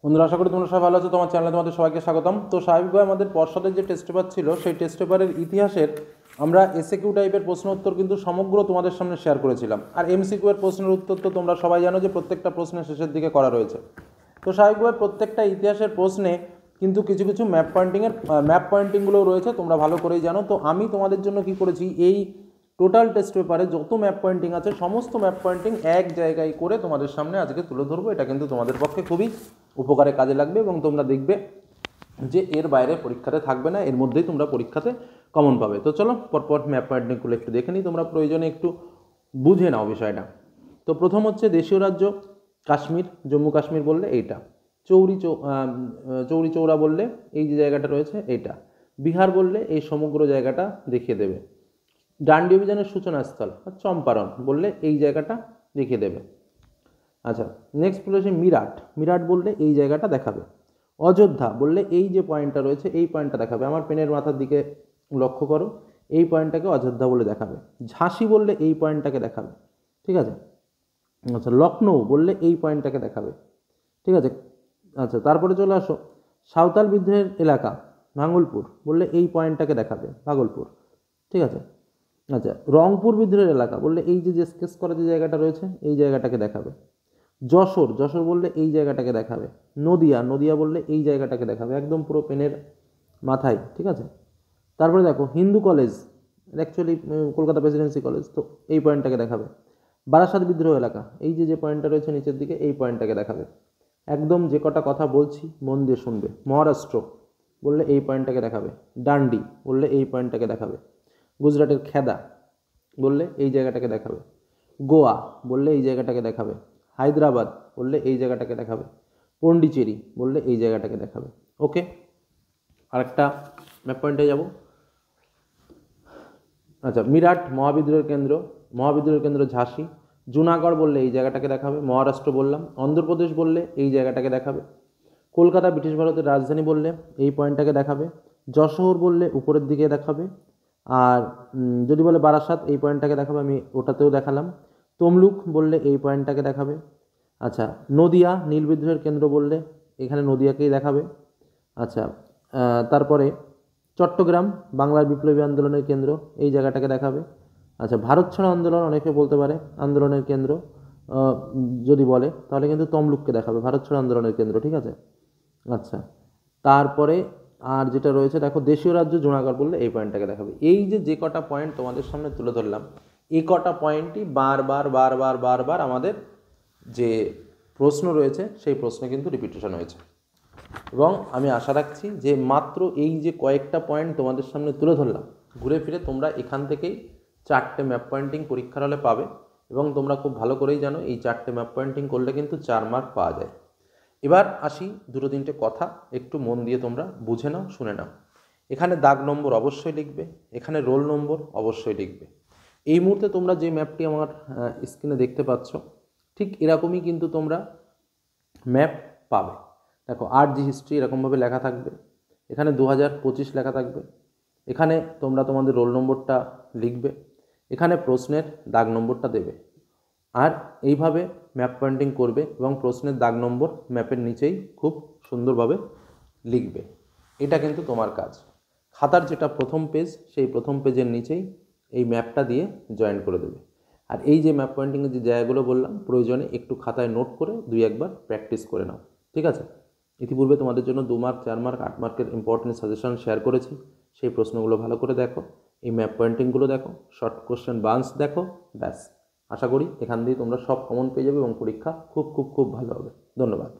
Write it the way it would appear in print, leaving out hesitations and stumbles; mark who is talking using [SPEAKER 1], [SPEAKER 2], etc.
[SPEAKER 1] বন্ধুরা, আশা করি তোমরা সবাই ভালো আছো। তোমার চ্যানেলে তোমাদের সবাইকে স্বাগতম। তো স্বাভাবিকভাবে আমাদের পর্ষদের যে টেস্ট পেপার ছিল, সেই টেস্ট পেপারের ইতিহাসের আমরা এসএকিউ টাইপের প্রশ্ন উত্তর কিন্তু সমগ্র তোমাদের সামনে শেয়ার করেছিলাম। আর এমসিকিউ এর প্রশ্নের উত্তর তো তোমরা সবাই জানো যে প্রত্যেকটা প্রশ্নের শেষের দিকে করা রয়েছে। তো স্বাভাবিকভাবে প্রত্যেকটা ইতিহাসের প্রশ্নে কিন্তু কিছু কিছু ম্যাপ পয়েন্টিংগুলোও রয়েছে, তোমরা ভালো করেই জানো। তো আমি তোমাদের জন্য কি করেছি, এই টোটাল টেস্ট পেপারে যত ম্যাপ পয়েন্টিং আছে সমস্ত ম্যাপ পয়েন্টিং এক জায়গায় করে তোমাদের সামনে আজকে তুলে ধরবো। এটা কিন্তু তোমাদের পক্ষে খুবই উপকারে কাজে লাগবে এবং তোমরা দেখবে যে এর বাইরে পরীক্ষাতে থাকবে না, এর মধ্যেই তোমরা পরীক্ষাতে কমন পাবে। তো চলো পরপর ম্যাপ পয়েন্টিংগুলো একটু দেখে নিই, তোমরা প্রয়োজনে একটু বুঝে নাও বিষয়টা। তো প্রথম হচ্ছে দেশীয় রাজ্য কাশ্মীর, জম্মু কাশ্মীর বললে এইটা। চৌরি চৌরা বললে এই যে জায়গাটা রয়েছে এইটা। বিহার বললে এই সমগ্র জায়গাটা দেখিয়ে দেবে। ডান্ডি অভিযানের সূচনাস্থল চম্পারণ বললে এই জায়গাটা দেখিয়ে দেবে। আচ্ছা, নেক্সট রয়েছে মিরাট বললে এই জায়গাটা দেখাবে। অযোধ্যা বললে এই যে পয়েন্টটা রয়েছে এই পয়েন্টটা দেখাবে। আমার পেনের মাথার দিকে লক্ষ্য করো, এই পয়েন্টটাকে অযোধ্যা বলে দেখাবে। ঝাঁসি বললে এই পয়েন্টটাকে দেখাবে, ঠিক আছে। আচ্ছা, লখনৌ বললে এই পয়েন্টটাকে দেখাবে, ঠিক আছে। আচ্ছা, তারপরে চলে আসো সাঁওতাল বিদ্রোহের এলাকা ভাগলপুর বললে এই পয়েন্টটাকে দেখাবে, ভাগলপুর, ঠিক আছে। আচ্ছা, রংপুর বিদ্রোহের এলাকা বললে এই যে স্কেচ করা যে জায়গাটা রয়েছে এই জায়গাটাকে দেখাবে। যশোর বললে এই জায়গাটাকে দেখাবে। নদিয়া বললে এই জায়গাটাকে দেখাবে, একদম পুরো পেনের মাথায়, ঠিক আছে। তারপরে দেখো Hindu college, actually Kolkata Presidency college, তো এই পয়েন্টটাকে দেখাবে। বারাসাত বিদ্রোহ এলাকা এই যে পয়েন্টটা রয়েছে নিচের দিকে এই পয়েন্টটাকে দেখাবে। একদম যে কটা কথা বলছি মন দিয়ে শুনবে। মহারাষ্ট্র বললে এই পয়েন্টটাকে দেখাবে। ডান্ডি বললে এই পয়েন্টটাকে দেখাবে। গুজরাটের খেদা বললে এই জায়গাটাকে দেখাবে। গোয়া বললে এই জায়গাটাকে দেখাবে। হায়দ্রাবাদ বললে এই জায়গাটাকে দেখাবে। পন্ডিচেরি বললে এই জায়গাটাকে দেখাবে। ওকে, আরেকটা ম্যাপ পয়েন্টে যাব। আচ্ছা, মিরাট মহাবিদ্রোহের কেন্দ্র ঝাঁসি। জুনাগড় বললে এই জায়গাটাকে দেখাবে। মহারাষ্ট্র বললাম। অন্ধ্রপ্রদেশ বললে এই জায়গাটাকে দেখাবে। কলকাতা ব্রিটিশ ভারতের রাজধানী বললে এই পয়েন্টটাকে দেখাবে। যশোর বললে উপরের দিকে দেখাবে। আর যদি বলে বারাসাত এই পয়েন্টটাকে দেখাবে, আমি ওটাতেও দেখালাম। তমলুক বললে এই পয়েন্টটাকে দেখাবে। আচ্ছা, নদিয়া নীল বিদ্রোহের কেন্দ্র বললে এখানে নদিয়াকেই দেখাবে। আচ্ছা, তারপরে চট্টগ্রাম বাংলার বিপ্লবী আন্দোলনের কেন্দ্র এই জায়গাটাকে দেখাবে। আচ্ছা, ভারত ছাড়ো আন্দোলন অনেকে বলতে পারে আন্দোলনের কেন্দ্র, যদি বলে তাহলে কিন্তু তমলুককে দেখাবে, ভারত ছাড়ো আন্দোলনের কেন্দ্র, ঠিক আছে। আচ্ছা, তারপরে আর যেটা রয়েছে দেখো দেশীয় রাজ্য জুনাগড় বললে এই পয়েন্টটাকে দেখাবে। এই যে কটা পয়েন্ট তোমাদের সামনে তুলে ধরলাম, এই কটা পয়েন্টই বারবার আমাদের যে প্রশ্ন রয়েছে সেই প্রশ্নে কিন্তু রিপিটেশন হয়েছে। এবং আমি আশা রাখছি যে মাত্র এই যে কয়েকটা পয়েন্ট তোমাদের সামনে তুলে ধরলাম, ঘুরে ফিরে তোমরা এখান থেকেই 4টে ম্যাপ পয়েন্টিং পরীক্ষার হলে পাবে। এবং তোমরা খুব ভালো করেই জানো এই 4টে ম্যাপ পয়েন্টিং করলে কিন্তু 4 মার্ক পাওয়া যায়। এবার আসি 2-3টে কথা, একটু মন দিয়ে তোমরা বুঝে নাও, শুনে নাও। এখানে দাগ নম্বর অবশ্যই লিখবে, এখানে রোল নম্বর অবশ্যই লিখবে। এই মুহূর্তে তোমরা যে ম্যাপটি আমার স্ক্রিনে দেখতে পাচ্ছ ঠিক এরকমই কিন্তু তোমরা ম্যাপ পাবে। দেখো আর্ট হিস্ট্রি এরকমভাবে লেখা থাকবে, এখানে 2025 লেখা থাকবে, এখানে তোমরা তোমাদের রোল নম্বরটা লিখবে, এখানে প্রশ্নের দাগ নম্বরটা দেবে। আর এইভাবে ম্যাপ পয়েন্টিং করবে এবং প্রশ্নের দাগ নম্বর ম্যাপের নিচেই খুব সুন্দরভাবে লিখবে। এটা কিন্তু তোমার কাজ। খাতার যেটা প্রথম পেজ সেই প্রথম পেজের নিচেই এই ম্যাপটা দিয়ে জয়েন করে দেবে। আর এই যে ম্যাপ পয়েন্টিংয়ের যে জায়গাগুলো বললাম প্রয়োজনে একটু খাতায় নোট করে 2-1বার প্র্যাকটিস করে নাও, ঠিক আছে। ইতিপূর্বে তোমাদের জন্য 2 মার্ক 4 মার্ক 8 মার্কের ইম্পর্টেন্ট সাজেশন শেয়ার করেছি, সেই প্রশ্নগুলো ভালো করে দেখো, এই ম্যাপ পয়েন্টিংগুলো দেখো, শর্ট কোশ্চেন বান্স দেখো, ব্যাস। আশা করি এখান দিয়ে তোমরা সব কমন পেয়ে যাবে এবং পরীক্ষা খুব ভালো হবে। ধন্যবাদ।